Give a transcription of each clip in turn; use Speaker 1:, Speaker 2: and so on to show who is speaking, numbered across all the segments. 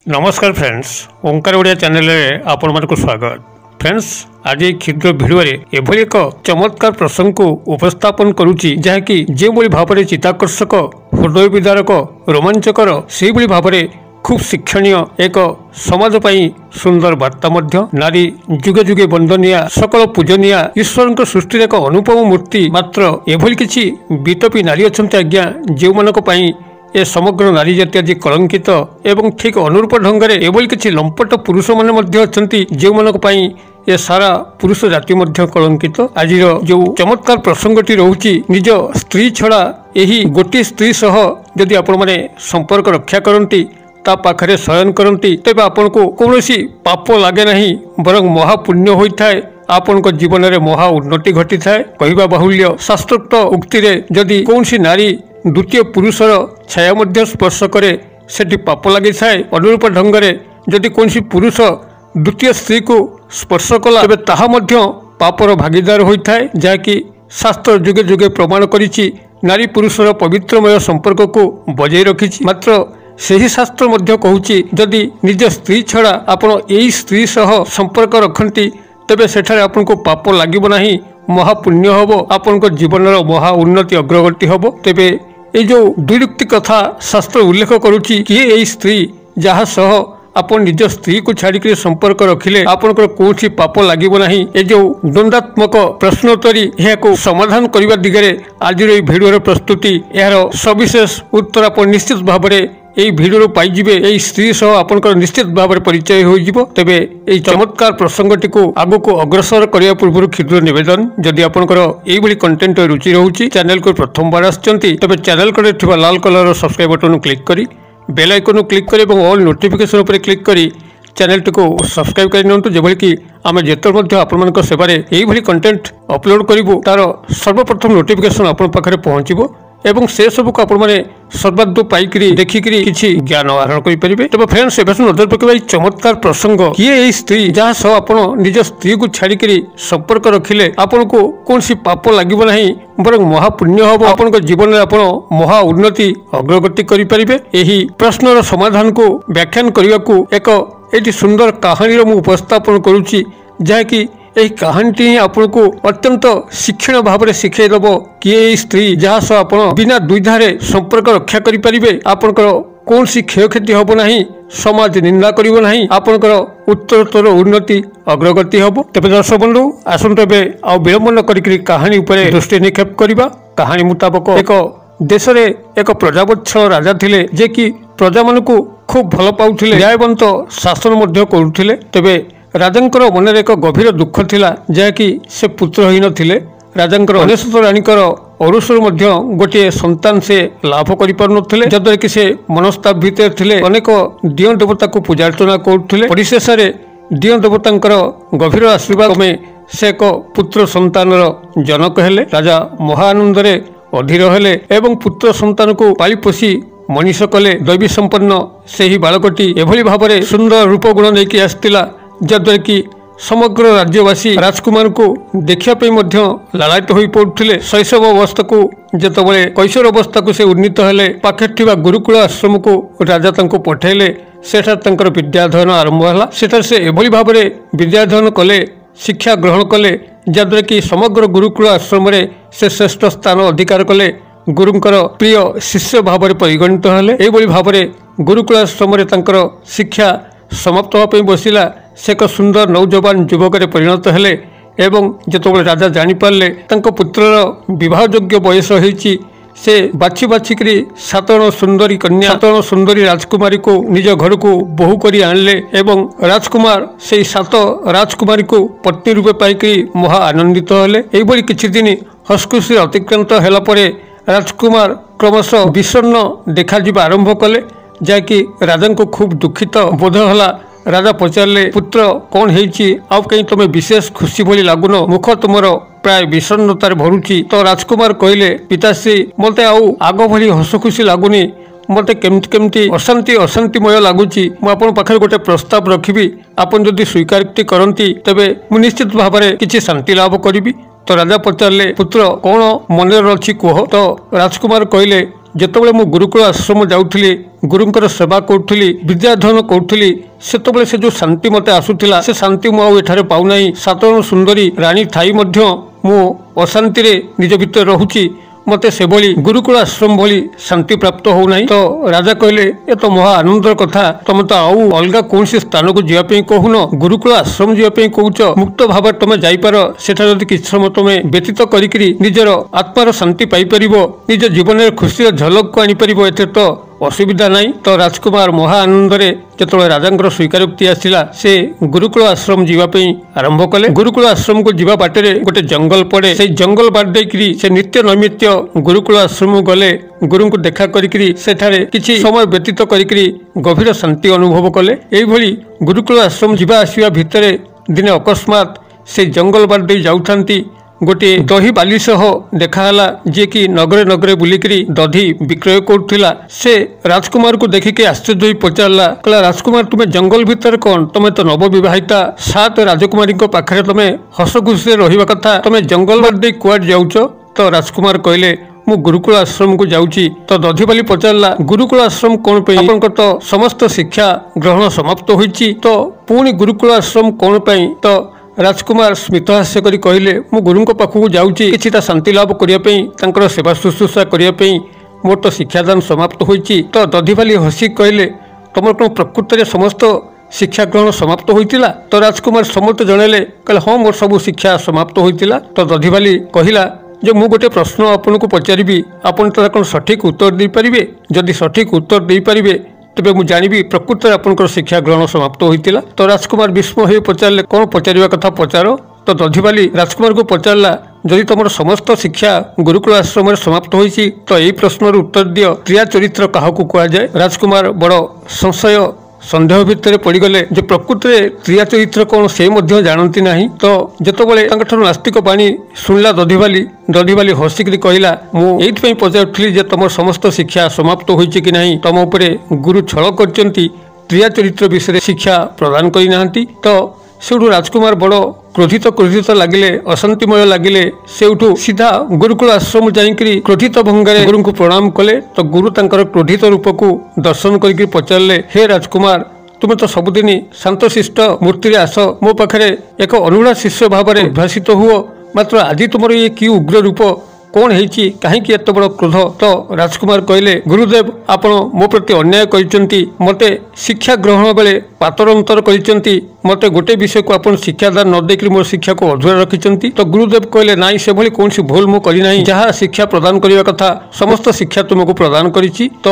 Speaker 1: नमस्कार फ्रेंड्स, ओंकार ओडिया चैनल रे आपण मानक स्वागत। फ्रेंड्स, आज क्षुद्र भिडियो एभली एक चमत्कार प्रसंग को उपस्थापन करुच्ची जहाँकि जो भाव में चित्ताकर्षक, हृदय विदारक, रोमांचकर से भाव में खूब शिक्षणीय एक समाज पाई सुंदर वार्ता मध्य। नारी जुगे जुगे वंदनिया, सकल पूजनिया, ईश्वर सृष्टि एक अनुपम मूर्ति। मात्र एभली किछि वितपी नारी अच्छा आज्ञा जो मानक पाई ए समग्र नारी जाति आज कलंकित एवं ठीक अनुरूप ढंग से एभली किछि लंपट पुरुष माने अछंती जो मानक पाई ए सारा पुरुष जाति मध्य कलंकित। आज जो चमत्कार प्रसंगटी रोची, निज स्त्री छड़ा यही गोटे स्त्री सह यदि आपण माने संपर्क रक्षा करती, ता पाखरे शयन करती, तेज आपण को कौनसी पाप लगे नहीं, बरं महापुण्य होता है। आपण को जीवन में महा उन्नति घटी थाए। कहवा बाहुल्य शास्त्रोक्त उक्ति रे जदि कौनसी नारी द्वितीय पुरुषर छाया मध्य स्पर्श करे सेठी पाप लगी थाए। अनुरूप ढंग से जदि कौनसी पुरुष द्वितीय स्त्री को स्पर्श कला तेबे ताहा मध्य पापर भागीदार होता है, जहाँकि शास्त्र जुगे जुगे प्रमाण करिछि नारी पुरुषर पवित्रमय संपर्क को बजाय रखिछि। मात्र सही शास्त्र मध्य कहूछि जदि निज स्त्री छड़ा आपण एई स्त्री सह संपर्क रखती तेबे सेठारे आपन को पाप लागिब नाही, महापुण्य हबो, आपन को जीवनर महा उन्नति अग्रगति हबो। तेबे ए जो दुरुक्ति कथा शास्त्र उल्लेख करुछि कि एई स्त्री जहा सह आपन निज स्त्री को छाड़ी संपर्क रखिले आपनकर कोठी पाप लागिब नाही। ए जो द्वंद्वात्मक प्रश्नोत्तरी यह समाधान करने दिगरे आज भिडियो प्रस्तुति यार सविशेष उत्तर आप निश्चित भाव এই ভিডিও পাইଯିବେ। এই স্ত্ରୀ সহ आपनकर निश्चित भाव में परिचय होइଯିबो। तेबे এই चमत्कार प्रसंगटी को आगो को अग्रसर करिया पूर्व क्षुद्र निवेदन, जदि आपनकर एई भली कंटेंट रुचि रहउची, चैनल को प्रथम बार आछंती तबे चैनल को थिबा लाल कलर सब्सक्राइब बटन क्लिक करी बेल आइकन क्लिक करी और ऑल नोटिफिकेशन पर क्लिक करी चैनल को सब्सक्राइब कर नियंतु, जेभली कि आमे जेतर मध्य आपनकर सेवारे एई भली कंटेंट अपलोड करिवो तार सर्वप्रथम नोटिफिकेशन आपन पाखरे पहुंचीबो एवं से सब को आपण माने सर्वाध पाइकरी देखिकरी किछि ज्ञान आहरण करि परिबे। तब फ्रेंड्स, एबे नजर पकेबा चमत्कार प्रसंग किए एई स्त्री जहाँ सह आपण निज स्त्री को छाड़ी करी संपर्क रखिले आपण को कोनसी पाप लागिब नाही, बरं महापुण्य हबो, आपण को जीवन में आपण महा उन्नति अग्रगति करि परिबे। एही प्रश्नर समाधान को व्याख्यान करने को एक एटी सुंदर कहानी मु उपस्थापन करुछि, जहाँ कि यही कहानी आपन को अत्यंत शिक्षण भाव में शिखेदब कि स्त्री जहाँ सह आप बिना द्विधारे संपर्क रक्षा करें आपनकर कौन सी क्षयक्षति हम ना, समाज निंदा करिवो नहीं, आपनकर उत्तरोत्तर उन्नति अग्रगति हम। तेज दर्शक बंधु आसतु ए विलंब न करी कहानी उपर दृष्टि निक्षेप करवा। कहानी मुताबक एक देश में एक प्रजावत्सल राजा थिले, जे कि प्रजा मान को खूब भल पाउथिले, न्यायवंत शासन मध्य करुथिले। तेबे राजांकर मन एक गभीर दुख थिला, जहाँकि से पुत्रहीन थिले। राजांकर अनेशत राणीकर अरुषर मध्य गोटे संतान से लाभ करि पारुनथिले, जद्वारा कि से मनस्ताप भितर थिले। अनेक दिय देवता को पूजा अर्चना करुथिले। परिशेष दिय देवतांकर गभीर आशीर्वाद में से एक पुत्र संतानर जनक हेले। राजा महाआनंद रे अधीर हेले एवं पुत्र संतान को पाली पोषी मनीष कले। दैवी संपन्न से ही बालकटी एभली भाव में सुंदर रूप गुण लेके आसतिला, जद्वारा कि समग्र राज्यवासी राजकुमार को देखिया मध्य लालायित हो पड़ुथिले। शैशव अवस्था को जेतबेले कैशोर अवस्था को से उन्नीत हेले, पाखे थिबा गुरुकुल आश्रम को राजा तंको पठेले। सेठा तंकर विद्याध्ययन आरंभ होला। सेठा से एभली भाव में विद्याध्ययन कले, शिक्षा ग्रहण कले, जद्वारा कि समग्र गुरुकुल आश्रम से श्रेष्ठ स्थान अधिकार कले। गुरुंकर प्रिय शिष्य भाव में परिगणित हेले। एभली भाव में गुरुकुल आश्रम तंकर शिक्षा समाप्त होगा बसिला। से एक सुंदर नौजवान युवक परिणत हेले एवं जेतबेले राजा जानी पारले तांको पुत्रर विवाह योग्य बयस होईची, से बाछी बाछिकरी 7 जण सुंदरी कन्या, 7 जण सुंदरी राजकुमारी को निज घर को बहु करी आणले एवं राजकुमार से 7 राजकुमारी को पत्नी रूपे पाइकरी महा आनंदित हेले। एइबरी किछि दिन हसखुशी अतिक्रांत हेला परे राजकुमार क्रमशः विषण्ण देखा जीवा आरंभ कले, जहाँकि राजा को खूब दुखित बोध होला। राजा पचारे, पुत्र कौन है आउ कहीं तुम विशेष खुशी भली लगुन, मुख तुम प्राय विषन्नतार भरुची। तो राजकुमार कहले, पिताश्री मते आउ आग भली हस खुशी लगुनि, मते केमती केमती अशांति अशांतिमय लगुच। मुझे पाखे गोटे प्रस्ताव रखी, आपन जदि स्वीकार करती तेबे मु निश्चित भाव में किसी शांति लाभ करी। तो राजा पचारे, पुत्र कौन मन अच्छी कह। तो राजकुमार कहले, ଯେତେବେଳେ ମୁଁ ଗୁରୁକୁଳ ଆଶ୍ରମ ଯାଉଥିଲି ଗୁରୁଙ୍କର ସେବା କରୁଥିଲି ବିଦ୍ୟାଧ୍ୟୟନ କରୁଥିଲି ସେତେବେଳେ ସେ ଯେଉଁ ଶାନ୍ତି ମୋତେ ଆସୁଥିଲା ସେ ଶାନ୍ତି ମୁଁ ଆଉ ଏଠାରେ ପାଉନାହିଁ। ସାଧାରଣ ସୁନ୍ଦରୀ ରାଣୀ ଥାଇ ମଧ୍ୟ ମୁଁ ଅଶାନ୍ତିରେ ନିଜ ଭିତରେ ରହୁଛି। ମତେ ସେଭଳି ଗୁରୁକୁଳ ଆଶ୍ରମ ଭଳି ଶାନ୍ତି ପ୍ରାପ୍ତ ହେଉନାହିଁ। ତ ରାଜା କହିଲେ ଏ ତ ମହା ଆନନ୍ଦର କଥା, ତମେ ତ ଆଉ ଅଲଗା କୌଣସି ସ୍ଥାନକୁ ଯିବା ପାଇଁ କହୁନ, ଗୁରୁକୁଳ ଆଶ୍ରମ ଯିବା ପାଇଁ କହୁଛ। ମୁକ୍ତ ଭାବରେ ତମେ ଯାଇପାର, ସେଠାରେ ଯଦି କିଛି ସମୟ ତମେ ବ୍ୟତୀତ କରିକିରି ନିଜର ଆତ୍ମାର ଶାନ୍ତି ପାଇପାରିବ, ନିଜ ଜୀବନରେ ଖୁସିର ଝଲକକୁ ଆଣିପାରିବ, ଏଥିରେ ତ ଅସୁବିଧା ନାହିଁ। ତ ରାଜକୁମାର ମହା ଆନନ୍ଦରେ ଯେତେବେଳେ ରାଜାଙ୍କର ସ୍ୱୀକାରୋକ୍ତି ଆସିଲା ସେ ଗୁରୁକୁଳ ଆଶ୍ରମ ଯିବା ପାଇଁ ଆରମ୍ଭ କଲେ। ଗୁରୁକୁଳ ଆଶ୍ରମକୁ ଯିବା ବାଟରେ ଗୋଟେ ଜଙ୍ଗଲ ପଡେ, ସେଇ ଜଙ୍ଗଲ ବାଟ ଦେଇକିରି ସେ ନିତ୍ୟ ନୈମିତ୍ୟ ଗୁରୁକୁଳ ଆଶ୍ରମକୁ ଗଲେ। ଗୁରୁଙ୍କୁ ଦେଖା କରିକିରି ସେଠାରେ କିଛି ସମୟ ବ୍ୟତୀତ କରିକିରି ଗଭୀର ଶାନ୍ତି ଅନୁଭବ କଲେ। ଏଇଭଳି ଗୁରୁକୁଳ ଆଶ୍ରମ ଯିବା ଆସିବା ଭିତରେ ଦିନେ ଅକସ୍ମାତ୍ ସେଇ ଜଙ୍ଗଲ ବାଟ ଦେଇ ଯାଉଥାନ୍ତି ଗୋଟିଏ ଦହି ବାଲି ସହ ଦେଖାହେଲା, ଯିଏକି ନଗରେ ନଗରେ ବୁଲିକିରି ଦଧି ବିକ୍ରୟ କରୁଥିଲା। ସେ ରାଜକୁମାରକୁ ଦେଖିକି ଆଶ୍ଚର୍ଯ୍ୟ ହୋଇ ପଚାରିଲା, କହିଲା ରାଜକୁମାର ତୁମେ ଜଙ୍ଗଲ ଭିତରେ କଣ? ତମେ ତ ନବବିବାହିତା, 7 ରାଜକୁମାରୀଙ୍କ ପାଖରେ ତମେ ହସ ଖୁସିରେ ରହିବା କଥା, ତମେ ଜଙ୍ଗଲ ବାଟ ଦେଇ କୁଆଡେ ଯାଉଛ? ତ ରାଜକୁମାର କହିଲେ ମୁଁ ଗୁରୁକୁଳ ଆଶ୍ରମକୁ ଯାଉଛି। ତ ଦଧିବାଲି ପଚାରିଲା ଗୁରୁକୁଳ ଆଶ୍ରମ କଣ ପାଇଁ? ଆପଣଙ୍କର ତ ସମସ୍ତ ଶିକ୍ଷା ଗ୍ରହଣ ସମାପ୍ତ ହୋଇଛି, ତ ପୁଣି ଗୁରୁକୁଳ ଆଶ୍ରମ କଣ ପାଇଁ? ତ ରାଜକୁମାର ସ୍ମିତହାସ୍ୟ କରି କହିଲେ ମୁଁ ଗୁରୁଙ୍କ ପାଖକୁ ଯାଉଛି କିଛିଟା ଶାନ୍ତି ଲାଭ କରିବା ପାଇଁ, ତାଙ୍କର ସେବା ଶୁଶ୍ରୂଷା କରିବା ପାଇଁ, ମୋର ତ ଶିକ୍ଷାଦାନ ସମାପ୍ତ ହୋଇଛି। ତ ଦଧିବାଲି ହସି କହିଲେ ତମର କଣ ପ୍ରକୃତରେ ସମସ୍ତ ଶିକ୍ଷା ଗ୍ରହଣ ସମାପ୍ତ ହୋଇଥିଲା? ତ ରାଜକୁମାର ସମସ୍ତେ ଜଣାଇଲେ, କହିଲେ ହଁ ମୋର ସବୁ ଶିକ୍ଷା ସମାପ୍ତ ହୋଇଥିଲା। ତ ଦଧିବାଲି କହିଲା ଯେ ମୁଁ ଗୋଟେ ପ୍ରଶ୍ନ ଆପଣଙ୍କୁ ପଚାରିବି, ଆପଣ ତାର କଣ ସଠିକ ଉତ୍ତର ଦେଇପାରିବେ? ଯଦି ସଠିକ ଉତ୍ତର ଦେଇପାରିବେ ତେବେ ମୁଁ ଜାଣିବି ପ୍ରକୃତରେ ଆପଣଙ୍କର ଶିକ୍ଷା ଗ୍ରହଣ ସମାପ୍ତ ହୋଇଥିଲା। ତ ରାଜକୁମାର ବିସ୍ମୟ ହୋଇ ପଚାରିଲେ କଣ ପଚାରିବା କଥା ପଚାର। ତ ଦଧିବାଲି ରାଜକୁମାରକୁ ପଚାରିଲା ଯଦି ତମର ସମସ୍ତ ଶିକ୍ଷା ଗୁରୁକୁଳ ଆଶ୍ରମରେ ସମାପ୍ତ ହୋଇଛି ତ ଏଇ ପ୍ରଶ୍ନର ଉତ୍ତର ଦିଅ, କ୍ରିୟା ଚରିତ୍ର କାହାକୁ କୁହାଯାଏ? ରାଜକୁମାର ବଡ଼ ସଂଶୟ ସନ୍ଦେହ ଭିତରେ ପଡ଼ିଗଲେ ଯେ ପ୍ରକୃତରେ କ୍ରିୟା ଚରିତ୍ର କଣ ସେ ମଧ୍ୟ ଜାଣନ୍ତି ନାହିଁ। ତ ଯେତେବେଳେ ତାଙ୍କଠାରୁ ନାସ୍ତିକ ବାଣୀ ଶୁଣିଲା ଦଧିବାଲି ହସିକିରି କହିଲା ମୁଁ ଏଇଥିପାଇଁ ପଚାରୁଥିଲି ଯେ ତମର ସମସ୍ତ ଶିକ୍ଷା ସମାପ୍ତ ହୋଇଛି କି ନାହିଁ, ତମ ଉପରେ ଗୁରୁ ଛଳ କରିଛନ୍ତି, କ୍ରିୟା ଚରିତ୍ର ବିଷୟରେ ଶିକ୍ଷା ପ୍ରଦାନ କରିନାହାନ୍ତି। ତ ସେଉଠୁ ରାଜକୁମାର ବଡ଼ କ୍ରୋଧିତ ଲାଗିଲେ, ଅଶାନ୍ତିମୟ ଲାଗିଲେ। ସେଉଠୁ ସିଧା ଗୁରୁକୁଳ ଆଶ୍ରମ ଯାଇକିରି କ୍ରୋଧିତ ଭଙ୍ଗରେ ଗୁରୁଙ୍କୁ ପ୍ରଣାମ କଲେ। ତ ଗୁରୁ ତାଙ୍କର କ୍ରୋଧିତ ରୂପକୁ ଦର୍ଶନ କରିକି ପଚାରିଲେ ହେ ରାଜକୁମାର, ତୁମେ ତ ସବୁଦିନ ଶାନ୍ତଶିଷ୍ଟ ମୂର୍ତ୍ତିରେ ଆସ, ମୋ ପାଖରେ ଏକ ଅନୁଡ଼ା ଶିଷ୍ୟ ଭାବରେ ଉଦ୍ଭାସିତ ହୁଅ, ମାତ୍ର ଆଜି ତୁମର ଇଏ କି ଉଗ୍ର ରୂପ, କଣ ହେଇଛି, କାହିଁକି ଏତେ ବଡ଼ କ୍ରୋଧ? ତ ରାଜକୁମାର କହିଲେ ଗୁରୁଦେବ ଆପଣ ମୋ ପ୍ରତି ଅନ୍ୟାୟ କରିଛନ୍ତି, ମତେ ଶିକ୍ଷା ଗ୍ରହଣ ବେଳେ ପାତର ଅନ୍ତର କରିଛନ୍ତି, ମତେ ଗୋଟେ ବିଷୟକୁ ଆପଣ ଶିକ୍ଷାଦାନ ନ ଦେଇକି ମୋ ଶିକ୍ଷାକୁ ଅଧୁରା ରଖିଛନ୍ତି। ତ ଗୁରୁଦେବ କହିଲେ ନାଇଁ ସେଭଳି କୌଣସି ଭୁଲ ମୁଁ କରିନାହିଁ, ଯାହା ଶିକ୍ଷା ପ୍ରଦାନ କରିବା କଥା ସମସ୍ତ ଶିକ୍ଷା ତୁମକୁ ପ୍ରଦାନ କରିଛି। ତ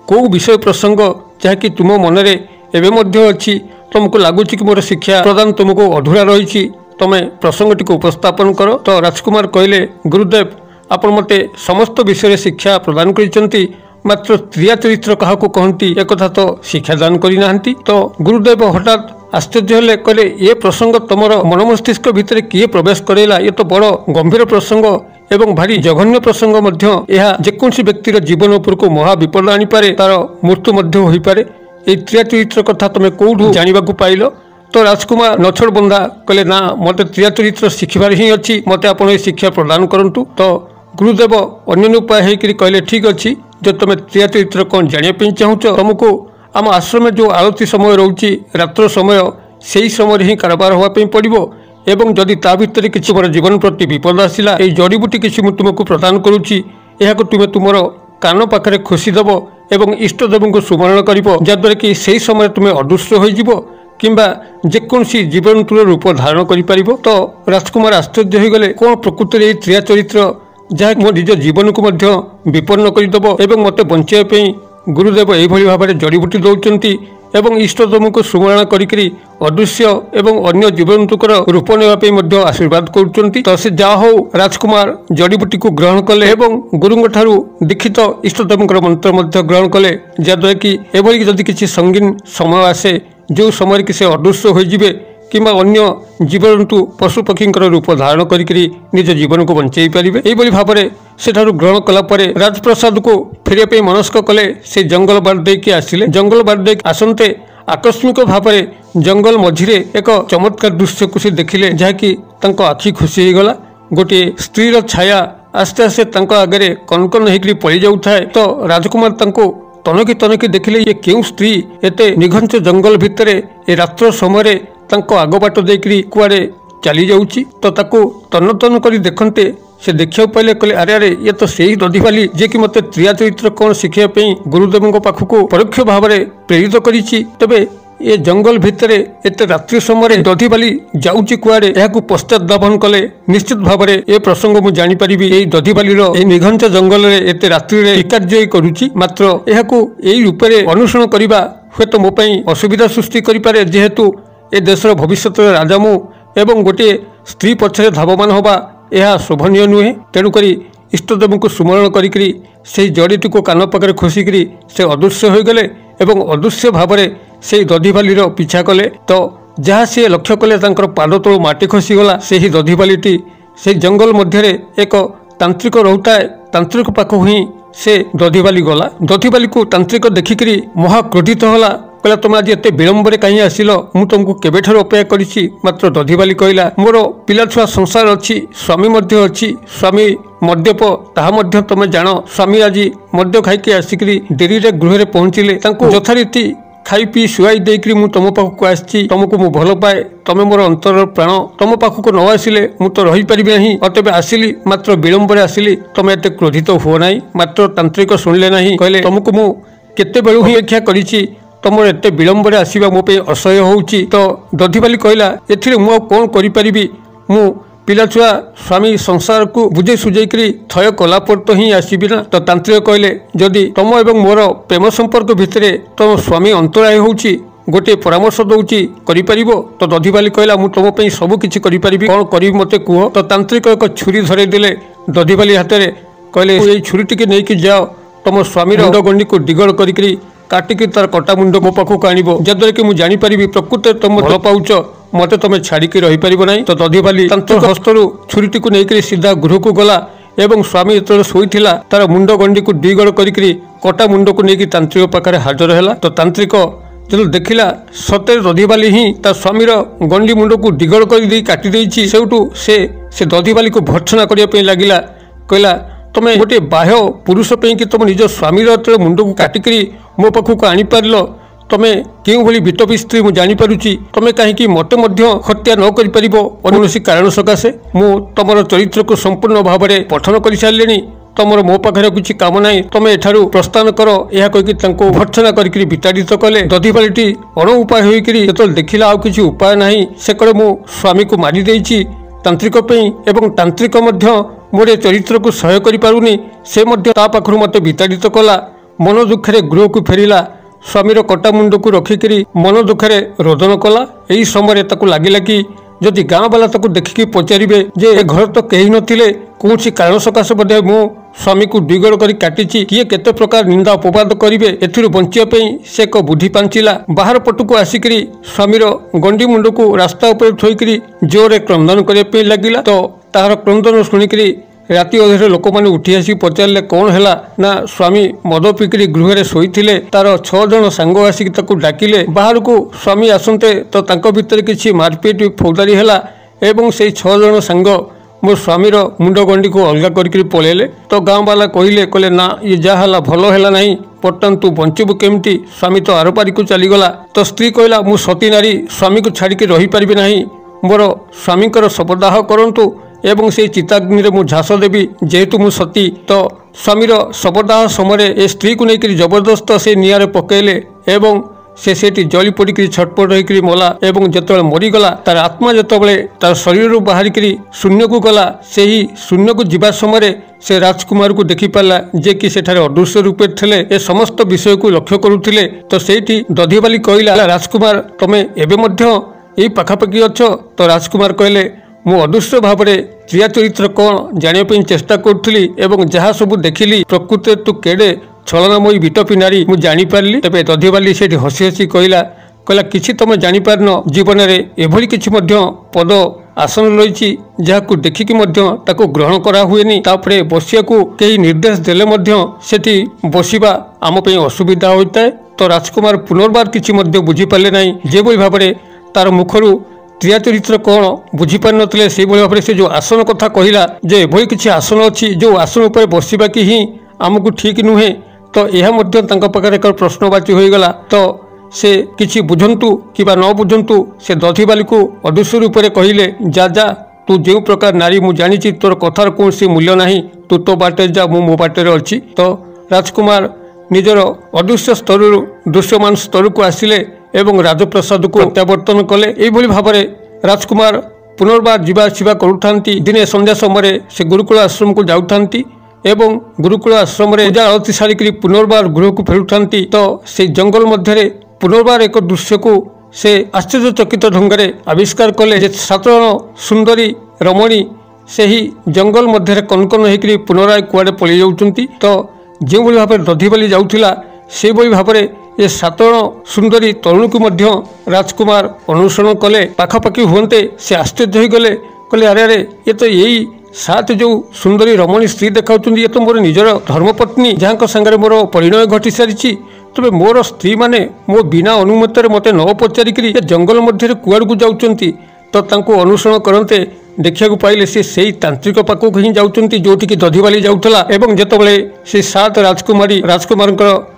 Speaker 1: କୋଉ ବିଷୟ ପ୍ରସଙ୍ଗ ଯାହାକି ତୁମ ମନରେ ଏବେ ମଧ୍ୟ ଅଛି, ତମକୁ ଲାଗୁଛି କି ମୋର ଶିକ୍ଷା ପ୍ରଦାନ ତୁମକୁ ଅଧୁରା ରହିଛି, ତମେ ପ୍ରସଙ୍ଗଟିକୁ ଉପସ୍ଥାପନ କର। ତ ରାଜକୁମାର କହିଲେ ଗୁରୁଦେବ ଆପଣ ମୋତେ ସମସ୍ତ ବିଷୟରେ ଶିକ୍ଷା ପ୍ରଦାନ କରିଛନ୍ତି, ମାତ୍ର କ୍ରିୟା ଚରିତ୍ର କାହାକୁ କହନ୍ତି ଏକଥା ତ ଶିକ୍ଷାଦାନ କରିନାହାନ୍ତି। ତ ଗୁରୁଦେବ ହଠାତ୍ ଆଶ୍ଚର୍ଯ୍ୟ ହେଲେ, କହିଲେ ଏ ପ୍ରସଙ୍ଗ ତମର ମନ ମସ୍ତିଷ୍କ ଭିତରେ କିଏ ପ୍ରବେଶ କରାଇଲା? ଏ ତ ବଡ଼ ଗମ୍ଭୀର ପ୍ରସଙ୍ଗ ଏବଂ ଭାରି ଜଘନ୍ୟ ପ୍ରସଙ୍ଗ ମଧ୍ୟ, ଏହା ଯେକୌଣସି ବ୍ୟକ୍ତିର ଜୀବନ ଉପରକୁ ମହା ବିପଦ ଆଣିପାରେ, ତାର ମୃତ୍ୟୁ ମଧ୍ୟ ହୋଇପାରେ। এই କ୍ରିୟା ଚରିତ୍ର କଥା ତମେ କୋଉଠୁ ଜାଣିବାକୁ ପାଇଲ? ତ ରାଜକୁମାର ନଛୋଡ଼ ବନ୍ଧା କହିଲେ ନା ମୋତେ କ୍ରିୟା ଚରିତ୍ର ଶିଖିବାର ହିଁ ଅଛି, ମୋତେ ଆପଣ ଏ ଶିକ୍ଷା ପ୍ରଦାନ କରନ୍ତୁ। ତ ଗୁରୁଦେବ ଅନ୍ୟାନ୍ୟ ଉପାୟ ହେଇକରି କହିଲେ ଠିକ୍ ଅଛି, ଯଦି ତମେ କ୍ରିୟା ଚରିତ୍ର କ'ଣ ଜାଣିବା ପାଇଁ ଚାହୁଁଛ, ତମକୁ ଆମ ଆଶ୍ରମରେ ଯେଉଁ ଆଳତୀ ସମୟ ରହୁଛି ରାତ୍ର ସମୟ, ସେହି ସମୟରେ ହିଁ କାରବାର ହେବା ପାଇଁ ପଡ଼ିବ। ଏବଂ ଯଦି ତା ଭିତରେ କିଛି ମୋର ଜୀବନ ପ୍ରତି ବିପଦ ଆସିଲା, এই ଜଡ଼ିବୁଟି କିଛି ମୁଁ ତୁମକୁ ପ୍ରଦାନ କରୁଛି, ଏହାକୁ ତୁମେ ତୁମର କାନ ପାଖରେ ଖୋସିଦେବ ଏବଂ ଇଷ୍ଟଦେବଙ୍କୁ ସ୍ମରଣ କରିବ, ଯାହାଦ୍ୱାରା କି ସେହି ସମୟରେ ତୁମେ ଅଦୃଶ୍ୟ ହୋଇଯିବ କିମ୍ବା ଯେକୌଣସି ଜୀବଜନ୍ତୁର ରୂପ ଧାରଣ କରିପାରିବ। ତ ରାଜକୁମାର ଆଶ୍ଚର୍ଯ୍ୟ ହୋଇଗଲେ, କ'ଣ ପ୍ରକୃତରେ ଏହି କ୍ରିୟା ଚରିତ୍ର ଯାହା ମୋ ନିଜ ଜୀବନକୁ ମଧ୍ୟ ବିପନ୍ନ କରିଦେବ ଏବଂ ମୋତେ ବଞ୍ଚାଇବା ପାଇଁ ଗୁରୁଦେବ ଏଇଭଳି ଭାବରେ ଜଡ଼ିବୁଟି ଦେଉଛନ୍ତି ଏବଂ ଇଷ୍ଟଦେବଙ୍କୁ ସ୍ମରଣ କରିକିରି ଅଦୃଶ୍ୟ ଏବଂ ଅନ୍ୟ ଜୀବଜନ୍ତୁଙ୍କର ରୂପ ନେବା ପାଇଁ ମଧ୍ୟ ଆଶୀର୍ବାଦ କରୁଛନ୍ତି। ତ ସେ ଯାହା ହଉ ରାଜକୁମାର ଜଡ଼ିବୁଟିକୁ ଗ୍ରହଣ କଲେ ଏବଂ ଗୁରୁଙ୍କ ଠାରୁ ଦୀକ୍ଷିତ ଇଷ୍ଟଦେବଙ୍କର ମନ୍ତ୍ର ମଧ୍ୟ ଗ୍ରହଣ କଲେ, ଯାହାଦ୍ୱାରା କି ଏଭଳି ଯଦି କିଛି ସଙ୍ଗୀନ ସମୟ ଆସେ ଯେଉଁ ସମୟରେ କି ସେ ଅଦୃଶ୍ୟ ହୋଇଯିବେ କିମ୍ବା ଅନ୍ୟ ଜୀବଜନ୍ତୁ ପଶୁପକ୍ଷୀଙ୍କର ରୂପ ଧାରଣ କରିକିରି ନିଜ ଜୀବନକୁ ବଞ୍ଚାଇ ପାରିବେ। ଏଇଭଳି ଭାବରେ ସେଠାରୁ ଗ୍ରହଣ କଲା ପରେ ରାଜପ୍ରସାଦକୁ ଫେରିବା ପାଇଁ ମନସ୍କ କଲେ। ସେ ଜଙ୍ଗଲ ବାଟ ଦେଇକି ଆସିଲେ, ଜଙ୍ଗଲ ବାଟ ଦେଇକି ଆସନ୍ତେ ଆକସ୍ମିକ ଭାବରେ ଜଙ୍ଗଲ ମଝିରେ ଏକ ଚମତ୍କାର ଦୃଶ୍ୟକୁ ସେ ଦେଖିଲେ, ଯାହାକି ତାଙ୍କ ଆଖି ଖୁସି ହେଇଗଲା। ଗୋଟିଏ ସ୍ତ୍ରୀର ଛାୟା आस्ते आस्ते तांको आगे कनकन होकर पड़ी जाऊे तो राजकुमार तांको तनकी तनकी देखिले ये क्यों स्त्री एते निघंच जंगल भितर ए रात्र समय तांको आगबाट देकरी कुआडे चली जाउची तो ताको तन तन करी देखते से देखा पाइले कहले अरे अरे ये तो सही दधिवाली जे कि मते त्रिया चरित्र कौन शिखा गुरुदेव पाखक परोक्ष भाव में प्रेरित करिछि। तबे ये जंगल भितर एते रात्रि समय दधिवाली जाउची कुआडे एहाकु पश्चात धावन कले निश्चित भाव में ए प्रसंग मु जानि परिबि एई दधिवालीर एई निघंच जंगल रे एते रात्रि रे कार्य करूची मात्र एहाकु एई रूपरे अनुसरण करिबा हेतु मो पई असुविधा सृष्टि करि पारे जेहेतु ए देशर भविष्यत राजा मु एवं गोटे स्त्री पछरे धावमान होबा यह शोभनीय नुहे। तेणुक इष्टदेव को सुमरण करी से जड़ीटी को कान पाखे खोसिकी से अदृश्य हो गले एवं अदृश्य भाव में से दधिवालीर पिछा कले तो जहाँ सी लक्ष्य कले पाद तलू माटी खसीगला से ही दधिवालीटी से जंगल मध्य एक तांत्रिक रोहुए तांत्रिक पाखक ही से दधिवाली गला। दधिवाली को तांत्रिक देखिकी महाक्रोधित होला कहला तुम आज एत विलंबर कहीं आसिल मु तुमको केबेठार अपेक्षा करिछि। मात्र दधिवाली कहला मोर पिला छुआ संसार अच्छी स्वामी मध्य अच्छी स्वामी मद्यप ताहा मध्य तुम जान स्वामी आज मद्य खाइके आसिकी डेरी रे गृह रे पहुँचिले यथारीति खाई पी शुआई देकरी मु तुम पाखक आसी तुमको मु भल पाए तमे मोर अंतर प्राण तुम पाखक न आसिले मु तो रही परिबि नहीं अतबे आसिली मात्र विलंबर आसिली तुम एते क्रोधित हुओ नहीं। मात्र तांत्रिक शुणिले नहीं कहले तुमको मु केते बेलु ही अपेक्षा करिछि तुम एत विलंबर आसवा मो असह्य होउची। तो दधिवाली कहला एथिरे मु कौन करि परिबि मु पिला छुआ स्वामी संसार को बुझे सुझेकरी थय कला पर तो ही आसबि ना। तो तांत्रिक कहले जदि तुम एवं मोर प्रेम संपर्क भितर तुम स्वामी अंतराय होउची गोटे परामर्श दौची करिपरिबो। तो दधिवाली कहला मु तुम पे सब किछि करिपरिबि कौन करिबि मते कुह। तो तांत्रिक एक छुरी धरे देले दधिवाली हाथ में कहले ए छुरी टिके नेकी जाओ तुम स्वामी मुंड गंडी को डिगड़ करिकरी काटिकी तार कटा मुंड मो पाखक आनिब जद्वारा कि मुझे जानीपरि प्रकृत तुम भल पाउच मत तुम छाड़िकी रही पार ना। तो दधिवाली तांत्रिक हस्तरू छुरीटी को लेकर सीधा गृह को गला एवं स्वामी जो शोईला तार मुंड गंडी को डिगड़ करिकरी कटा मुंड को लेकिन तांत्रिक पाखे हाजर है। तो तांत्रिक जो देखिला सतरे दधिवाली ही तार स्वामीर गंडी मुंड को डिगड़ कर काटी देछि सेउटू से दधिवाली को भर्त्सना करने लगिला कहला तुम गोटे बाह्य पुरुष पे कि तुम निज स्वामीर मुंड को काटिकी मो पाखक आनीपार तुम क्यों भली विटपी स्त्री मुझे जानीपारुची तुम कहीं मत हत्या न कर कौन कारण सकाशे मु तुम चरित्र को संपूर्ण भाव में पठन कर सारे तुम मो पाखे किसी काम ना तुम एठारू प्रस्थान कर यह कहीकि भर्त्सना करके विताड़ित कले। दधिवालीटी अण उपाय होकर जो देखला आउ किसी उपाय ना से कड़े मो स्वामी को मारी देछि तांत्रिक एवं तांत्रिक मोर चरित्र को सह्य करिपारुनी से पाखु मत विताड़ित कला। मन दुखे गृह को फेरिला स्वामीर कटा मुंड को रखिकी मन दुखे रोदन कला। यही समय लगिला कि जदि गाँ वाला देखिकी पचारे जे ए घर तो कहीं नथिले कौन कारण सकाशे बोधे मो स्वामी को डिगड़ कर काटी किए केते प्रकार निंदा अपवाद करेंगे एथिरु बंचिया से एक बुद्धि पांचिला बाहर पटू आसिकी स्वामीर गंडी मुंड को रास्ता उपर थोईकरी जोरे क्रंदन करने लगिला। तो तार क्रंदन शुणिकी राति अधे लोक मैंने उठी आसी पचारे कौन है ना स्वामी मद पिकी गृह में शोईले तार 6 जन सांग आसिक डाकिले बाहर को स्वामी आसते तो भितर किसी मारपीट फौजदारी है एवं से 6 जन सांग मो स्वामीर मुंड गंडी को अलग करके पलैले। तो गाँव वाला कहले ना ये जहाँ भल है ना बर्तमान तू बंचबू केमती स्वामी तो आरपारी को चलीगला। तो स्त्री कहला मु सती नारी स्वामी को छाड़िकी रही पारि ना मोर स्वामीकर शवदाह करंतु एवं से चिताग्नि रे मु झास देवी जेहेतु मु सती। तो स्वामीर शवदाह समय ए स्त्री को लेकर जबरदस्त से निआरे पकेले एवं से जली पड़ी छटपट होकर मला एवं जो मरीगला तार आत्मा जिते तार शरीर बाहरिकी शून्य को गला से ही शून्य को जीवा समय से राजकुमार को देखी पाला जे कि सेठारे अदृश्य रूपे थे ए समस्त विषय को लक्ष्य करुले। तो सेठी दधिवाली कहला राजकुमार तुम एवं यही पाखापाखि अच्छ। तो राजकुमार कहले मु अदृश्य भाव में क्रिया चरित्र कौन जानापी चेष्टा करुली एवं जहाँ सब देखिली प्रकृति तू केड़े छलनामयी विटपी नारी मु जानीपारि। तेज दधिवाली से हसी हसी कहला किसी तुम जानीपारन जीवन में एभली किसी पद आसन रही जहाँ देखिकी ग्रहण करा हुए तापरे बसिया को कई निर्देश देले सेठी बसिबा आम असुविधा होता है। तो राजकुमार पुनर्बार किसी बुझीपारे ना जे भाव तार मुखरू क्रिया चरित्र कौन बुझीपार नथिले से भाव से जो आसन कथा कहला जे एभली किछि आसन अच्छी जो आसन उपर बसिबा कि ही आमको ठीक नुहे तो यह पाखे एक प्रश्नवाची होगला तो से किछि बुझंतु किबा न बुझंतु से दधिबाली को अदृश्य रूप से कहले जा जा तू जो प्रकार नारी मु जानी तोर कथार कौन मूल्य नहीं तू तो बाटे जा मु मो बाटे अच्छी। तो राजकुमार निजर अदृश्य स्तर दृश्यमान स्तर को आसिले एवं राजप्रसाद को प्रत्यावर्तन कले। यही भाव में राजकुमार पुनर्बार जावासवा करुथांती। दिने संध्या समय से गुरुकुल आश्रम को जाउथांती एवं गुरुकुल आश्रम पूजा आरती सारिकी पुनर्बार गृह को फेरुथांती। तो से जंगल मध्य पुनर्बार एक दृश्य को से आश्चर्यचकित ढंग से आविष्कार कले जे 7 जण सुंदरी रमणी से ही जंगल मध्य कनकन होकर पुनराय कुआड़े पलि जाउछंती। तो जो भाव में दधिबाली जाउथिला से भाव में ये 7 जण सुंदरी तरुण को मध्य राजकुमार अनुसरण कले। पाखापाखि हुए से आश्चर्य हो गले कहले अरे अरे ये तो यही 7 जो सुंदरी रमणी स्त्री देखा ये तो मोर निजर धर्मपत्नी जहाँ सागर मोर परिणय घटी सारी तबे मोर स्त्री माने मो बिना अनुमति मते न पचारिकी जंगल मध्य कुआड़ को जाउचंती। तो तांको अनुसरण करते देखा पाइले से तांत्रिक पाखक ही जाउचंती जोटिकी दधिबाली जाउथला एवं जेतबेले से 7 राजकुमार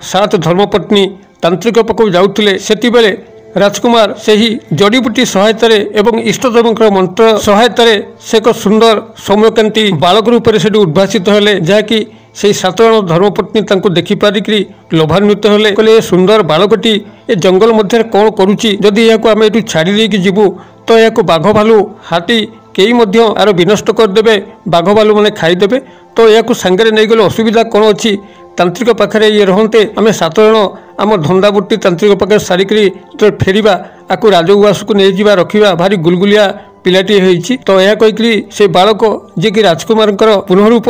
Speaker 1: 7 धर्मपत्नी तांत्रिक पाखक जाउथले सेतिबेले राजकुमार से ही जड़ीबूटी सहायतार एवं इष्टदेव मंत्र सहायतार से एक सुंदर सौम्यकांति बालक रूप से उद्भासित हेले जहाँकि से 7 जण धर्मपत्नी देखी पारिक लोभान्वित हेले कहले सुंदर बालकटी ए जंगल मध्य कौन करुच्ची जदि यह आम ये छाड़ी जीवु तो यह बाघ भालू हाथी कई आर विनष्ट करदे बाघ भालू मैंने खाईदे तो यह सांगे नहीं गले असुविधा कौन अच्छी तांत्रिक पाखे ये रहते आम 7 जण आम धंदा बुटी तांत्रिक पाखे सारिकी तो फेरिबा आपको राजउवास को नहीं जा रखा भारी गुलगुलिया पिलाटी होती। तो यह कहीकि से बालक जी कि राजकुमार पुनरूप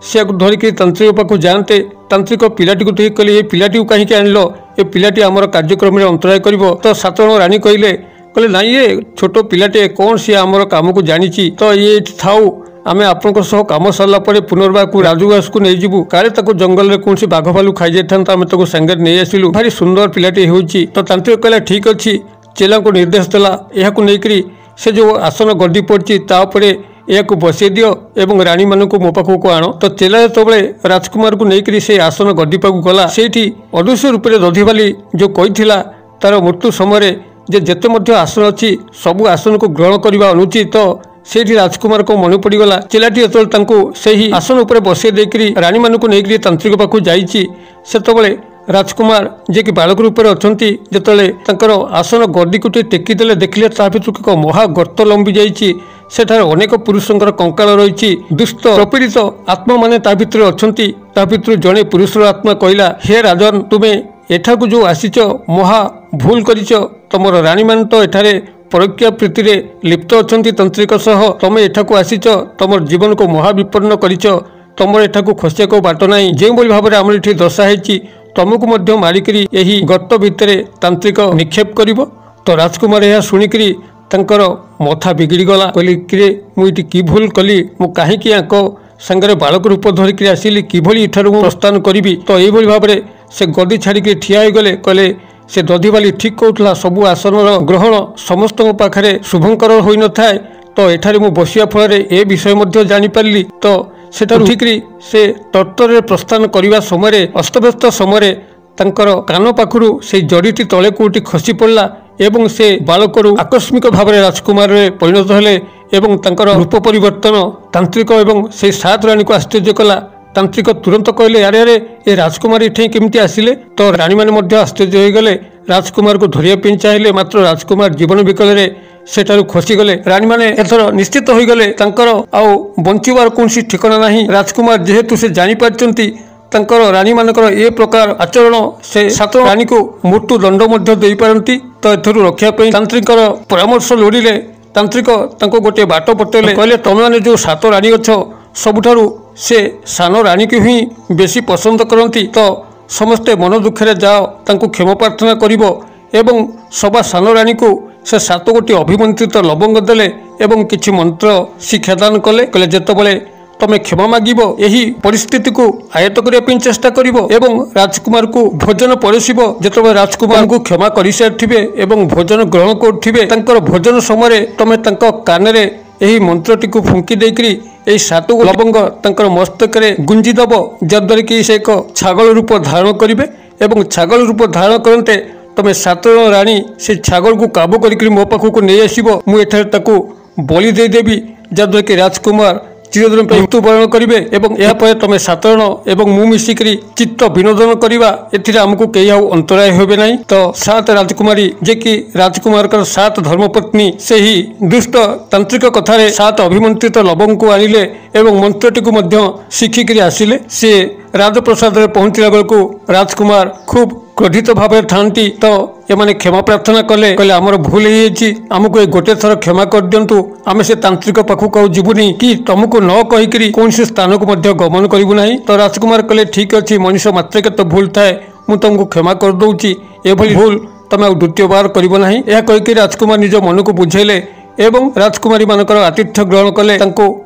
Speaker 1: से धरिकी तांत्रिक पाख जाते तांत्रिक पिलाटी को ठीक कले ये पिलाटी को कहीं आनल ये पिलाटी आमर कार्यक्रम में अंतराय कर। तो 7 जण रानी कहले नाई ये छोट पिलाटे कौन सी आमर कम को जानी तो ये थाऊ आमे आपन सह कम सरला पुनर्बार को राजउवास को नहीं जीवु काले जंगल में कौन बाघ भालू खाई जाता आम ताको सांगे नहीं आसिलु भारी सुंदर पिलाटे होची। तो तांत्रिक कहला ठीक अच्छी चेला को निर्देश देला यह नहीं से जो आसन गड्डी पड़ी तापर यह बसई दियो एवं रानी मान को मो पाखक आण। तो चेला जो राजकुमार को लेकर से आसन गड्डी पाक गला से अदृश्य रूप से दधिबाली जो कही तार मृत्यु समय जेते आसन अच्छी सबू आसन को ग्रहण करने अनुचित। तो से राजकुमार को मन पड़गला चेलाटी जो से ही आसन उपर बसई देकर रानी मान को लेकर तांत्रिक पाखक जाते राजकुमार जे कि बालक रूप से अच्छा जिते आसन गड्डी को टेकीदे देखिले भर एक महागर्त लंबी जाइए सेठार अनेक पुरुषंकर कंकाल रही दुष्ट प्रपीड़ित आत्मा माने ता भितर अछंती। ता भितर जड़े पुरुषर आत्मा कहला हे राजन तुमे एठाकु जो आसीच महा भूल करिच तमर रानी मान तो एठारे परोक्ष प्रीति रे लिप्त अछंती तांत्रिक सह तमे एठाकु आसीच तमर जीवन को महा विपन्न करिच तमर एठाकु खसिया को बाट नाही जे बोली भाबरे हमर एठी दशा हेची तमको मध्य मारिकरी एही गर्त भितरे तांत्रिक निक्षेप करिवो। तो राजकुमार यह शुणिकी तांकर मथा बिगड़ी गला कहली कि मुझे कि भूल कली मु कहीं सांगे बालक रूप धरिकी आसिली किभली इठारु प्रस्थान करी। तो यही भाव में से गदी छाड़ी ठिया हो गले कहले से दधिबाली ठीक कहूला सबू आसन ग्रहण समस्त पाखे शुभंकर हो न थाए। तो एठारे मु बसिया फल ए विषय जानीपारि। तो सेठारु ठीकरी से तत्तर प्रस्थान करने समय अस्तव्यस्त समय तांकर कान पाखु से जड़ीटी तले कोटी खसी पड़ला एवं से बालकरू आकस्मिक भाव में राजकुमार परिणत हेले एवं तांकर रूप परिवर्तन तांत्रिक एवं से 7 रानी को आश्चर्य कला। तांत्रिक तुरंत कहले अरे अरे ये राजकुमार ये केमती आसिले। तो रानी मैंने आश्चर्य हो गले राजकुमार को धरिया चाहिए मात्र राजकुमार जीवन विकल सेठारु खसीगले। रानी मैंने एथर निश्चित हो गले आउ बंचार कौन ठिकाना नहीं। राजकुमार जेहेतु से जानीपारचंती तांकर रानी मानकर ए प्रकार आचरण से 7 रानी को मृत्यु दंड मध्य दे पारंती। तो एथरु रक्षापी तांत्रिक परामर्श लोड़िले तांत्रिक तांको गोटे बाट बतेले कहले तुम मैंने जो 7 रानी अच्छ सबुठारु से सान रानी को ही बेसी पसंद करती। तो समस्ते मन दुखे जाओ तांको क्षमा प्रार्थना करिवो एवं सभा सान रानी को से 7 गोटी अभिमंत्रित लवंग देले एवं किछि मंत्र शिक्षादान कले कहले जेतेबेले तमे क्षमा मागिब एही परिस्थिति को आयत्त करिया पिन चेष्टा करिवो एवं राजकुमार को भोजन परसिबो। जेतबे राजकुमार को क्षमा करि सारथिबे एवं भोजन ग्रहण करथिबे तांकर भोजन समय तमे तांको कानरे एही मंत्रटी को फुंकी देकरी एही 7 लवंग तांकर मस्तकरे गुंजी दबो जद्वारा कि से एक छागल रूप धारण करिवे एवं छागल रूप धारण करते तमे 7 राणी से छागल को काबू करिकरी मो पाखु नहीं आसीबो मु एठारे ताकू बलि दे देबी जद्वारा कि राजकुमार चिरदिन मृत्युवरण करेंगे एवं यापर तुम 7 जन एवं मु मिसिकी चित्त विनोदन करवा एमको कई अंतराय होबे नहीं। तो 7 राजकुमारी जे कि राजकुमार 7 धर्मपत्नी से ही दुष्ट तांत्रिक कथार 7 अभिमंत्रित लवंग को आनिले एवं मंत्रटी को शिखिकी आसिले। सी राजप्रसाद पहुंचला बेलू राजकुमार खूब क्रोधित भाव थांती। तो एमाने क्षमा प्रार्थना कले कहले आमर भूल होमको गोटे थर क्षमा कर दिंतु आम से तांत्रिक पाखक जीवनी कि तुमको न कहीकि कौन स्थान को गमन करूँ ना। तो राजकुमार कहले ठीक अच्छे मनीष मात्र के तो भूल थाए मुझे तुमको क्षमा कर दूची एभली भूल तुम द्वितीय बार करना। यह कहीकि राजकुमार निज मन को बुझेले एवं राजकुमारी मानकर आतिथ्य ग्रहण कले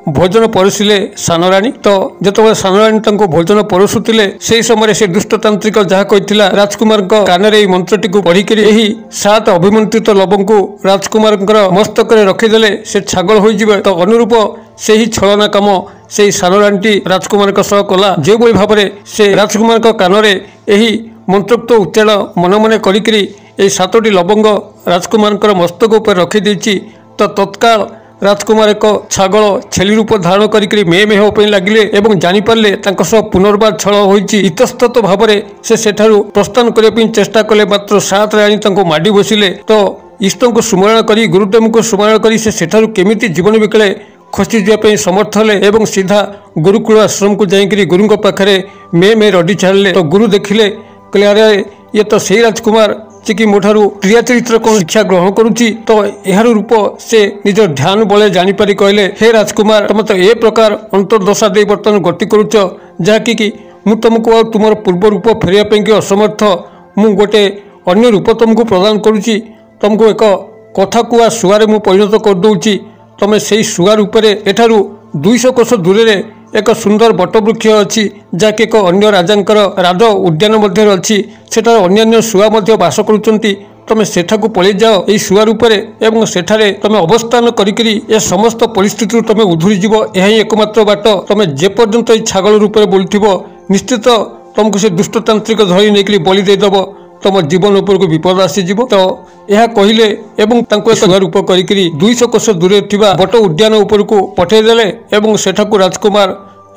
Speaker 1: भोजन परसिले सान राणी। तो जिते सान राणी भोजन परसुले से समय से दुष्टतांत्रिक जहाँ कही राजकुमार कान मंत्रटी को पढ़िकी 7 अभिमंत्रित लवंग को राजकुमार मस्तक रखीदे से छागल हो। तो अनुरूप से ही छलना कम से सान राणी राजकुमार कला जो भाव से राजकुमार कान मंत्रोक्त उच्चारण मन मन करी 7टी लवंग राजकुमार मस्तक उपर रखीदे। तो तत्काल राजकुमार एक छागल छेली रूप धारण करी मे मे होप लगिले एवं जानीपारे पुनर्बार छल होती इतस्तत भाव से सेठारु प्रस्थान करने चेष्टा कले मात्र 7 राणी माड़ी बसिले। तो इष्ट को स्मरण करी गुरुदेव को स्मरण करी सेठारु केमिति जीवन विकले खसी जावाई समर्थ हेले एवं सीधा गुरुकुल आश्रम को जाइकरी गुरु पाखे मे मे रडी छाड़े। तो गुरु देखिले कहले अरे ये तो सही राजकुमार कि मोठारू क्रिया चरित्र कौन शिक्षा ग्रहण करुच्ची। तो यार रूप से निज ध्यान बले जानीपारी कहले हे राजकुमार तुम तो ए प्रकार अंतर्दशा दे बर्तमान गति करुच जहाँकि मु तुमको तुम पूर्व रूप फेरिया कि असमर्थ मु गोटे अन्य रूप तुमको प्रदान करुच्ची। तुमको एक कथा कुआ शुआरे मु परिणत करदे तुम से शुआ रूप एठारू 200 कोश दूर एक सुंदर बटवृक्ष अच्छी जहाँकि एक अन्य राजांकर राज उद्यान मध्य अच्छी सेठार अन्य शुआ बास करुँच। तुम सेठाकू पलि जाओ यही शुआ रूप एवं सेठारे तुम अवस्थान करी ए समस्त परिस्थिति तुम उधुरीज। यह एकमात्र बाट तुम जेपर्यंत छागल रूप बोलुव निश्चित तुमको से दुष्टतांत्रिक धरी नहीं बलि देदेव तुम जीवन उपर को विपद आसीज। तो यह कहले एवं एक रूप करी 200 कोश दूर थिबा बट उद्यान उपर को पठेदेले एवं सेठाकू राजकुमार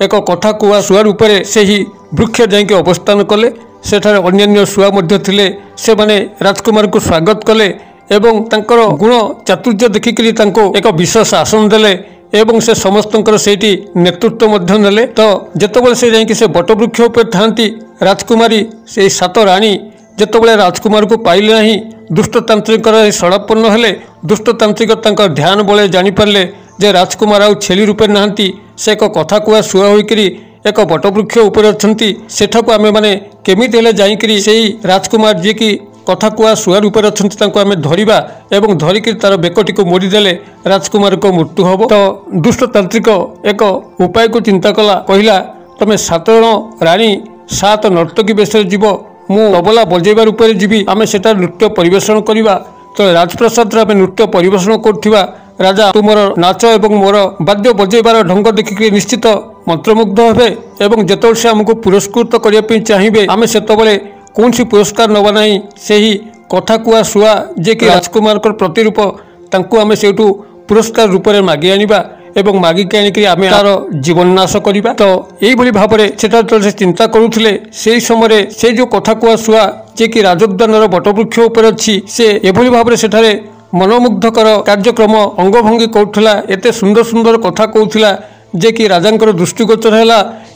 Speaker 1: एक कथा कुआ शुआ रूप से ही वृक्ष जाइके अवस्थान कले। सेठारे अन्य शुआ मध्य थिले से माने राजकुमार को स्वागत कले एवं तांकर गुण चातुर्य देखिकरी तांको एक विशेष आसन देले एवं से समस्तंकर सेठी नेतृत्व मध्य नेले। तो जेतेबेले से जाइके से बटवृक्ष उपर थांती राजकुमारी से 7 राणी जेतेबेले राजकुमार को पाइले नहीं दुष्टतांत्रिक षड़ापन्न हेले। दुष्टतांत्रिक ध्यान बले जानीपारे जे राजकुमार आउ छेली रूपे नहांती से एक कथा कुआ शुआ होइकरी एक बटवृक्ष उपर अछंती। सेठाकू आमे माने केमिति हेले जाइकरी सेही राजकुमार जे कि कथा कुआ शुआ रूप अछंती तांको आमे धरिबा एवं धरिकरी तार बेकटी को मोड़ीदेले राजकुमार को मृत्यु होबो। तो दुष्टतांत्रिक एक उपाय को चिंता कला कहला तमे 7 जन राणी 7 नर्तकी बेश जीव मु तबला बजेबा रूप जीवी आम सेटा नृत्य परिवेषण करवा। तो राजप्रसाद आम नृत्य परिवेषण करथिबा राजा तुमर नाच एवं मोर वाद्य बजेबार ढंग देखिक निश्चित मंत्रमुग्ध हेबे एवं जेतेबेले से आमको पुरस्कृत करने चाहिए आम सेतबेले कौन सी पुरस्कार नवा नहीं से ही कथा कुआ शुआ जे कि राजकुमार प्रतिरूप तांको आम सेठू पुरस्कार रूप में मागी आनिबा एवं मागिक आनिक आम तार जीवन नाश करवा। तो यही भाव में से चिंता करुले से समय से जो कथा कुआ शुआ जे कि राजोद्यान बटवृक्ष उपर अच्छी से एभली भाव में सेठारे मनोमुग्धकर कार्यक्रम अंगभंगी करुला एते सुंदर सुंदर कथा कहूला जे कि राजांकर दृष्टिगोचर है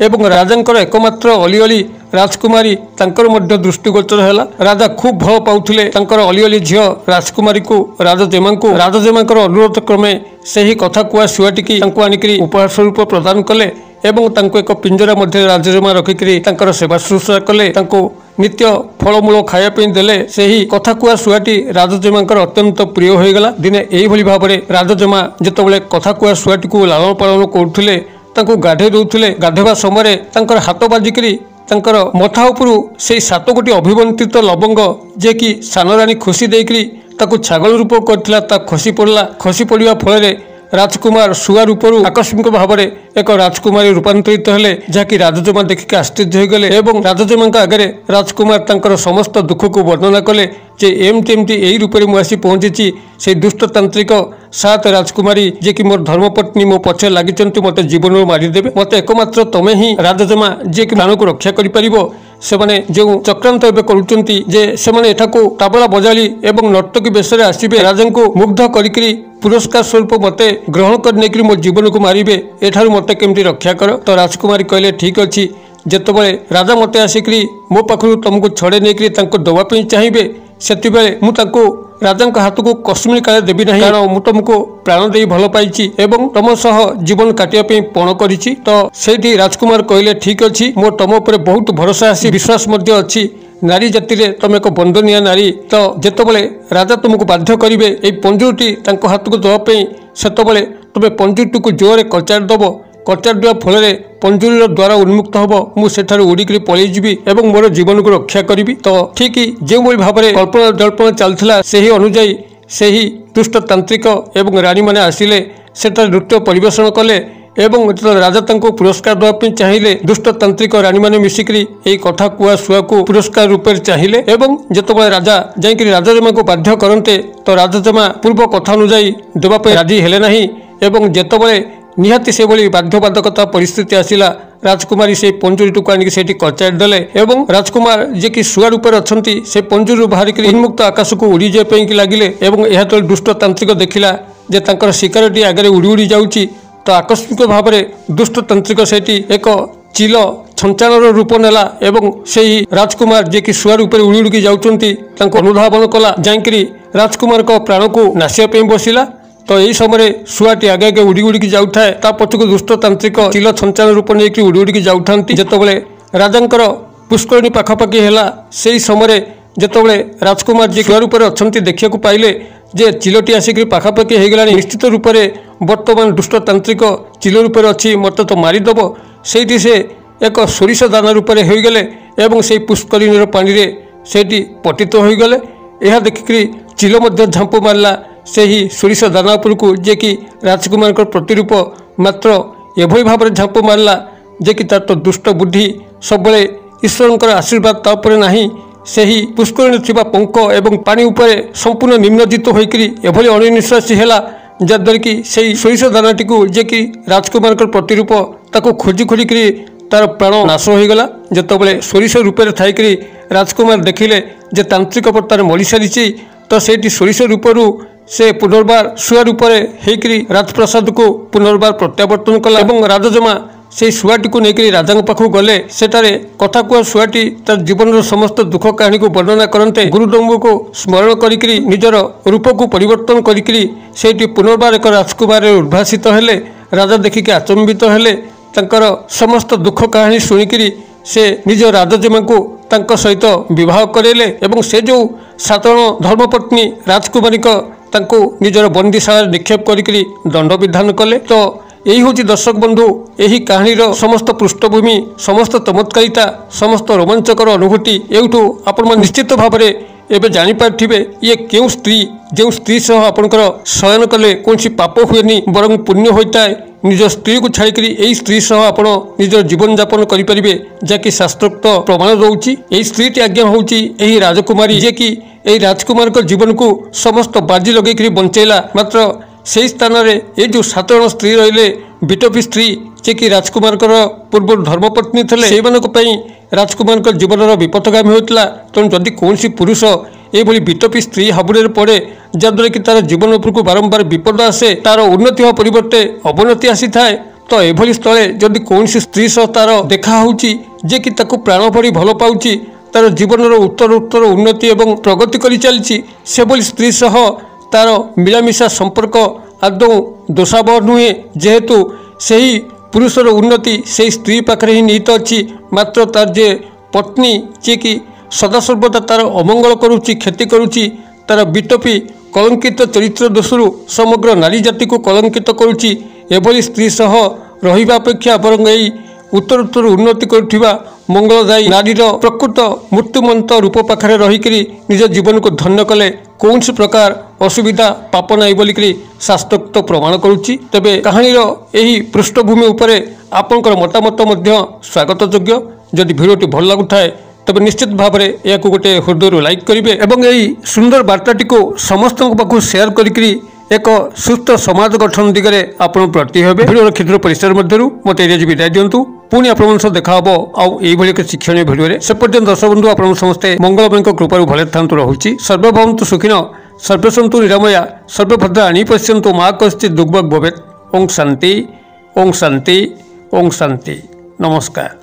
Speaker 1: एवं राजांकर एकमात्र अलीअली राजकुमारी तांकर मध्य दृष्टिगोचर है। राजा खूब भल पाउथिले तांकर अलीअली झियो राजकुमारी को राजजेमांकर अनुरोध क्रमे से ही कथा कुआ शुआटी तांको आनिकरी उपहार स्वरूप प्रदान कले एवं तांको एक पिंजरा मध्य राजजेमा रखिकरी तांकर सेवा शुश्रूषा कले तांको नित्य फलमूल खायापी देले से ही कथा कुआ शुआटी राजजेमांकर अत्यंत प्रिय हो गला। दिने यही भाव में राजजेमा जितेबाला कथा कुआ शुआटी को लालन पालन करुले ତାଙ୍କୁ ଗାଧେଇ ଦଉଥିଲେ। ଗାଧେଇବା ସମୟରେ ତାଙ୍କର ହାତ ବାଜିକିରି ତାଙ୍କର ମଥା ଉପରୁ ସେଇ 7 ଗୋଟି ଅଭିବନ୍ତିତ ଲବଙ୍ଗ ଯେ କି ସାନ ରାଣୀ ଖୁସି ଦେଇକିରି ତାକୁ ଛାଗଳ ରୂପ କରିଥିଲା ତା ଖସି ପଡ଼ିଲା। ଖସି ପଡ଼ିବା ଫଳରେ ରାଜକୁମାର ଶୁଆ ରୂପରୁ ଆକସ୍ମିକ ଭାବରେ ଏକ ରାଜକୁମାରୀ ରୂପାନ୍ତରିତ ହେଲେ, ଯାହାକି ରାଜଜମା ଦେଖିକି ଆଶ୍ଚର୍ଯ୍ୟ ହୋଇଗଲେ ଏବଂ ରାଜଜମାଙ୍କ ଆଗରେ ରାଜକୁମାର ତାଙ୍କର ସମସ୍ତ ଦୁଃଖକୁ ବର୍ଣ୍ଣନା କଲେ ଯେ ଏମିତି ଏଇ ରୂପରେ ମୁଁ ଆସି ପହଞ୍ଚିଛି। ସେଇ ଦୁଷ୍ଟତାନ୍ତ୍ରିକ 7 ରାଜକୁମାରୀ ଯେ କି ମୋର ଧର୍ମପତ୍ନୀ ମୋ ପଛରେ ଲାଗିଛନ୍ତି, ମୋତେ ଜୀବନରୁ ମାରିଦେବେ। ମୋତେ ଏକମାତ୍ର ତମେ ହିଁ ରାଜଜମା ଯିଏ କି ପ୍ରାଣକୁ ରକ୍ଷା କରିପାରିବ। ସେମାନେ ଯେଉଁ ଚକ୍ରାନ୍ତ ଏବେ କରୁଛନ୍ତି ଯେ ସେମାନେ ଏଠାକୁ ତାବଲା ବଜାଳି ଏବଂ ନର୍ତ୍ତକୀ ବେଶରେ ଆସିବେ, ରାଜାଙ୍କୁ ମୁଗ୍ଧ କରିକିରି ପୁରସ୍କାର ସ୍ୱରୂପ ମୋତେ ଗ୍ରହଣ କରି ନେଇକରି ମୋ ଜୀବନକୁ ମାରିବେ। ଏଠାରୁ ମୋତେ କେମିତି ରକ୍ଷା କର। ତ ରାଜକୁମାରୀ କହିଲେ ଠିକ୍ ଅଛି, ଯେତେବେଳେ ରାଜା ମୋତେ ଆସିକରି ମୋ ପାଖରୁ ତମକୁ ଛଡ଼େଇ ନେଇକରି ତାଙ୍କୁ ଦେବା ପାଇଁ ଚାହିଁବେ, ସେତେବେଳେ ମୁଁ ତାଙ୍କୁ ରାଜାଙ୍କ ହାତକୁ କଶ୍ମୀର କାଳେ ଦେବି ନାହିଁ, କାରଣ ମୁଁ ତମକୁ ପ୍ରାଣ ଦେଇ ଭଲ ପାଇଛି ଏବଂ ତମ ସହ ଜୀବନ କାଟିବା ପାଇଁ ପଣ କରିଛି। ତ ସେଇଠି ରାଜକୁମାର କହିଲେ ଠିକ୍ ଅଛି, ମୋର ତମ ଉପରେ ବହୁତ ଭରସା ଆସି ବିଶ୍ୱାସ ମଧ୍ୟ ଅଛି। ନାରୀ ଜାତିରେ ତମେ ଏକ ବନ୍ଦନୀୟ ନାରୀ। ତ ଯେତେବେଳେ ରାଜା ତୁମକୁ ବାଧ୍ୟ କରିବେ ଏଇ ପଞ୍ଜୁରଟି ତାଙ୍କ ହାତକୁ ଦେବା ପାଇଁ, ସେତେବେଳେ ତୁମେ ପଞ୍ଜୁରଟିକୁ ଜୋରରେ କଚାଡ଼ି ଦେବ। କଚାଡ଼ି ଦେବା ଫଳରେ ପଞ୍ଜୁରୀର ଦ୍ୱାର ଉନ୍ମୁକ୍ତ ହେବ। ମୁଁ ସେଠାରୁ ଉଡ଼ିକିରି ପଳେଇଯିବି ଏବଂ ମୋର ଜୀବନକୁ ରକ୍ଷା କରିବି। ତ ଠିକ୍ ଯେଉଁଭଳି ଭାବରେ କଳ୍ପନା ଜଳ୍ପନା ଚାଲିଥିଲା ସେହି ଅନୁଯାୟୀ ସେହି ଦୁଷ୍ଟତାନ୍ତ୍ରିକ ଏବଂ ରାଣୀମାନେ ଆସିଲେ, ସେଠାରେ ନୃତ୍ୟ ପରିବେଷଣ କଲେ ଏବଂ ଯେତେବେଳେ ରାଜା ତାଙ୍କୁ ପୁରସ୍କାର ଦେବା ପାଇଁ ଚାହିଁଲେ, ଦୁଷ୍ଟତାନ୍ତ୍ରିକ ରାଣୀମାନେ ମିଶିକରି ଏହି କଥା କୁହା ଶୁଆକୁ ପୁରସ୍କାର ରୂପରେ ଚାହିଁଲେ ଏବଂ ଯେତେବେଳେ ରାଜା ଯାଇକରି ରାଜଜମାଙ୍କୁ ବାଧ୍ୟ କରନ୍ତେ, ତ ରାଜଜମା ପୂର୍ବ କଥା ଅନୁଯାୟୀ ଦେବା ପାଇଁ ରାଜି ହେଲେ ନାହିଁ ଏବଂ ଯେତେବେଳେ ନିହାତି ସେଭଳି ବାଧ୍ୟବାଧକତା ପରିସ୍ଥିତି ଆସିଲା, ରାଜକୁମାରୀ ସେହି ପଞ୍ଜୁରୀଟିକୁ ଆଣିକି ସେଇଠି କଚାଡ଼ି ଦେଲେ ଏବଂ ରାଜକୁମାର ଯିଏକି ଶୁଆ ରୂପରେ ଅଛନ୍ତି ସେ ପଞ୍ଜୁରୀରୁ ବାହାରିକି ଉନ୍ମୁକ୍ତ ଆକାଶକୁ ଉଡ଼ିଯିବା ପାଇଁ ଲାଗିଲେ ଏବଂ ଏହା ଯେତେବେଳେ ଦୁଷ୍ଟତାନ୍ତ୍ରିକ ଦେଖିଲା ଯେ ତାଙ୍କର ଶିକାରଟି ଆଗରେ ଉଡ଼ି ଉଡ଼ି ଯାଉଛି, ତ ଆକସ୍ମିକ ଭାବରେ ଦୁଷ୍ଟତାନ୍ତ୍ରିକ ସେଇଠି ଏକ ଚିଲ ଛଞ୍ଚାଣର ରୂପ ନେଲା ଏବଂ ସେହି ରାଜକୁମାର ଯିଏକି ଶୁଆ ରୂପରେ ଉଡ଼ି ଉଡ଼ିକି ଯାଉଛନ୍ତି ତାଙ୍କୁ ଅନୁଧାବନ କଲା, ଯାଇକରି ରାଜକୁମାରଙ୍କ ପ୍ରାଣକୁ ନାଶିବା ପାଇଁ ବସିଲା। ତ ଏହି ସମୟରେ ଶୁଆଟି ଆଗେ ଆଗେ ଉଡ଼ି ଉଡ଼ିକି ଯାଉଥାଏ, ତା ପଛକୁ ଦୁଷ୍ଟତାନ୍ତ୍ରିକ ଚିଲ ଛଞ୍ଚାଣ ରୂପ ନେଇକି ଉଡ଼ି ଉଡ଼ିକି ଯାଉଥାନ୍ତି। ଯେତେବେଳେ ରାଜାଙ୍କର ପୁଷ୍କରିଣୀ ପାଖାପାଖି ହେଲା, ସେହି ସମୟରେ ଯେତେବେଳେ ରାଜକୁମାର ଯିଏ ଶୁଆ ରୂପରେ ଅଛନ୍ତି ଦେଖିବାକୁ ପାଇଲେ ଯେ ଚିଲଟି ଆସିକି ପାଖାପାଖି ହୋଇଗଲାଣି, ନିଶ୍ଚିତ ରୂପରେ ବର୍ତ୍ତମାନ ଦୁଷ୍ଟତାନ୍ତ୍ରିକ ଚିଲ ରୂପରେ ଅଛି, ମୋତେ ତ ମାରିଦେବ। ସେଇଠି ସେ ଏକ ସୋରିଷ ଦାନା ରୂପରେ ହୋଇଗଲେ ଏବଂ ସେହି ପୁଷ୍କରିଣୀର ପାଣିରେ ସେଇଠି ପତିତ ହୋଇଗଲେ। ଏହା ଦେଖିକରି ଚିଲ ମଧ୍ୟ ଝାମ୍ପ ମାରିଲା ସେହି ସୋରିଷ ଦାନା ଉପରକୁ, ଯିଏକି ରାଜକୁମାରଙ୍କ ପ୍ରତିରୂପ, ମାତ୍ର ଏଭଳି ଭାବରେ ଝାମ୍ପ ମାରିଲା ଯେ କି ତାର ତ ଦୁଷ୍ଟ ବୁଦ୍ଧି ସବୁବେଳେ ଈଶ୍ୱରଙ୍କର ଆଶୀର୍ବାଦ ତା ଉପରେ ନାହିଁ। ସେହି ପୁଷ୍କରିଣୀ ଥିବା ପଙ୍କ ଏବଂ ପାଣି ଉପରେ ସମ୍ପୂର୍ଣ୍ଣ ନିମ୍ନଜିତ ହୋଇକରି ଏଭଳି ଅଣନିଶ୍ୱାସୀ ହେଲା, ଯାହାଦ୍ୱାରା କି ସେହି ସୋରିଷ ଦାନାଟିକୁ ଯିଏକି ରାଜକୁମାରଙ୍କ ପ୍ରତିରୂପ ତାକୁ ଖୋଜି ଖୋଜିକରି ତାର ପ୍ରାଣ ନାଶ ହୋଇଗଲା। ଯେତେବେଳେ ସୋରିଷ ରୂପରେ ଥାଇକରି ରାଜକୁମାର ଦେଖିଲେ ଯେ ତାନ୍ତ୍ରିକ ପତାର ମରିସାରିଛି, ତ ସେଇଠି ସୋରିଷ ରୂପରୁ ସେ ପୁନର୍ବାର ଶୁଆ ରୂପରେ ହେଇକରି ରାଜପ୍ରସାଦକୁ ପୁନର୍ବାର ପ୍ରତ୍ୟାବର୍ତ୍ତନ କଲା ଏବଂ ରାଜଜମା ସେହି ଶୁଆଟିକୁ ନେଇକରି ରାଜାଙ୍କ ପାଖକୁ ଗଲେ। ସେଠାରେ କଥା କୁହା ଶୁଆଟି ତାର ଜୀବନର ସମସ୍ତ ଦୁଃଖ କାହାଣୀକୁ ବର୍ଣ୍ଣନା କରନ୍ତେ ଗୁରୁଦମ୍ବକୁ ସ୍ମରଣ କରିକିରି ନିଜର ରୂପକୁ ପରିବର୍ତ୍ତନ କରିକିରି ସେଇଠି ପୁନର୍ବାର ଏକ ରାଜକୁମାରରେ ଉଦ୍ଭାସିତ ହେଲେ। ରାଜା ଦେଖିକି ଆଚମ୍ବିତ ହେଲେ, ତାଙ୍କର ସମସ୍ତ ଦୁଃଖ କାହାଣୀ ଶୁଣିକିରି ସେ ନିଜ ରାଜଜମାଙ୍କୁ ତାଙ୍କ ସହିତ ବିବାହ କରାଇଲେ ଏବଂ ସେ ଯେଉଁ ସାଧାରଣ ଧର୍ମପତ୍ନୀ ରାଜକୁମାରୀଙ୍କ ତାଙ୍କୁ ନିଜର ବନ୍ଦୀଶାଳାରେ ନିକ୍ଷେପ କରିକିରି ଦଣ୍ଡ ବିଧାନ କଲେ। ତ ଏହି ହେଉଛି ଦର୍ଶକ ବନ୍ଧୁ ଏହି କାହାଣୀର ସମସ୍ତ ପୃଷ୍ଠଭୂମି, ସମସ୍ତ ଚମତ୍କାରିତା, ସମସ୍ତ ରୋମାଞ୍ଚକର ଅନୁଭୂତି। ଏଇଠୁ ଆପଣମାନେ ନିଶ୍ଚିତ ଭାବରେ ଏବେ ଜାଣିପାରିଥିବେ ଇଏ କେଉଁ ସ୍ତ୍ରୀ, ଯେଉଁ ସ୍ତ୍ରୀ ସହ ଆପଣଙ୍କର ଶୟନ କଲେ କୌଣସି ପାପ ହୁଏନି ବରଂ ପୁଣ୍ୟ ହୋଇଥାଏ। ନିଜ ସ୍ତ୍ରୀକୁ ଛାଡ଼ିକରି ଏହି ସ୍ତ୍ରୀ ସହ ଆପଣ ନିଜର ଜୀବନଯାପନ କରିପାରିବେ, ଯାହାକି ଶାସ୍ତ୍ରୋକ୍ତ ପ୍ରମାଣ ଦେଉଛି। ଏହି ସ୍ତ୍ରୀଟି ଆଜ୍ଞା ହେଉଛି ଏହି ରାଜକୁମାରୀ, ଯିଏକି ଏହି ରାଜକୁମାରଙ୍କ ଜୀବନକୁ ସମସ୍ତ ବାଜି ଲଗେଇକରି ବଞ୍ଚାଇଲା। ମାତ୍ର ସେହି ସ୍ଥାନରେ ଏ ଯେଉଁ 7 ଜଣ ସ୍ତ୍ରୀ ରହିଲେ ବିଟୋପି ସ୍ତ୍ରୀ, ଯିଏକି ରାଜକୁମାରଙ୍କର ପୂର୍ବରୁ ଧର୍ମପତ୍ନୀ ଥିଲେ, ସେମାନଙ୍କ ପାଇଁ ରାଜକୁମାରଙ୍କ ଜୀବନର ବିପଥଗାମୀ ହୋଇଥିଲା। ତେଣୁ ଯଦି କୌଣସି ପୁରୁଷ ଏଭଳି ବିଟୋପି ସ୍ତ୍ରୀ ହାବୁଡ଼ରେ ପଡ଼େ, ଯାହାଦ୍ୱାରା କି ତାର ଜୀବନ ଉପରକୁ ବାରମ୍ବାର ବିପଦ ଆସେ, ତାର ଉନ୍ନତି ହେବା ପରିବର୍ତ୍ତେ ଅବନତି ଆସିଥାଏ, ତ ଏଭଳି ସ୍ଥଳେ ଯଦି କୌଣସି ସ୍ତ୍ରୀ ସହ ତାର ଦେଖା ହେଉଛି ଯିଏକି ତାକୁ ପ୍ରାଣ ଭରି ଭଲ ପାଉଛି, ତାର ଜୀବନର ଉତ୍ତର ଉନ୍ନତି ଏବଂ ପ୍ରଗତି କରି ଚାଲିଛି, ସେଭଳି ସ୍ତ୍ରୀ ସହ ତାର ମିଳାମିଶା ସମ୍ପର୍କ ଆଦୌ ଦୋଷାବହ ନୁହେଁ। ଯେହେତୁ ସେହି ପୁରୁଷର ଉନ୍ନତି ସେହି ସ୍ତ୍ରୀ ପାଖରେ ହିଁ ନିହିତ ଅଛି, ମାତ୍ର ତାର ଯେ ପତ୍ନୀ ଯିଏକି ସଦାସର୍ବଦା ତାର ଅମଙ୍ଗଳ କରୁଛି, କ୍ଷତି କରୁଛି, ତାର ବିଟୋପି କଳଙ୍କିତ ଚରିତ୍ର ଦୋଷରୁ ସମଗ୍ର ନାରୀ ଜାତିକୁ କଳଙ୍କିତ କରୁଛି, ଏଭଳି ସ୍ତ୍ରୀ ସହ रहिबा अपेक्षा बरং एई उत्तरोत्तर उन्नति करुवा मंगलदायी नारीर प्रकृत मृत्युमंत रूप पाखे रहीकि निज जीवन को धन्य कले कौन प्रकार असुविधा पाप नाई बोलिकी शास्त्रोक्त प्रमाण करुच्ची। तेबे कहानीर यही पृष्ठभूमि उपरे आपणकर मतामत स्वागत योग्य। जदि भिडियोटी भल लगुए तबे निश्चित भाव में यह गोटे हृदय लाइक करेंगे और यही सुंदर वार्ताटी को समस्त पाखु शेयर करी एक सुस्थ समाज गठन दिगरे आपण प्रति हे। भिडियो क्षुद्र परिसर मध्य मत एरिया विदाय दिंतु पुणी आपण देखा हम आउ एक शिक्षणीय भिडियो से पर्यटन दर्शक बंधु आप समस्ते मंगलमय कृपार भले था रोचे। सर्वभवन्तु सुखिन सर्वसन्तु निरामया सर्वभद्राणि पश्यन्तु मा कश्चित् दुर्भग भवेत्। ओं शांति ओं शांति ओं शांति। नमस्कार।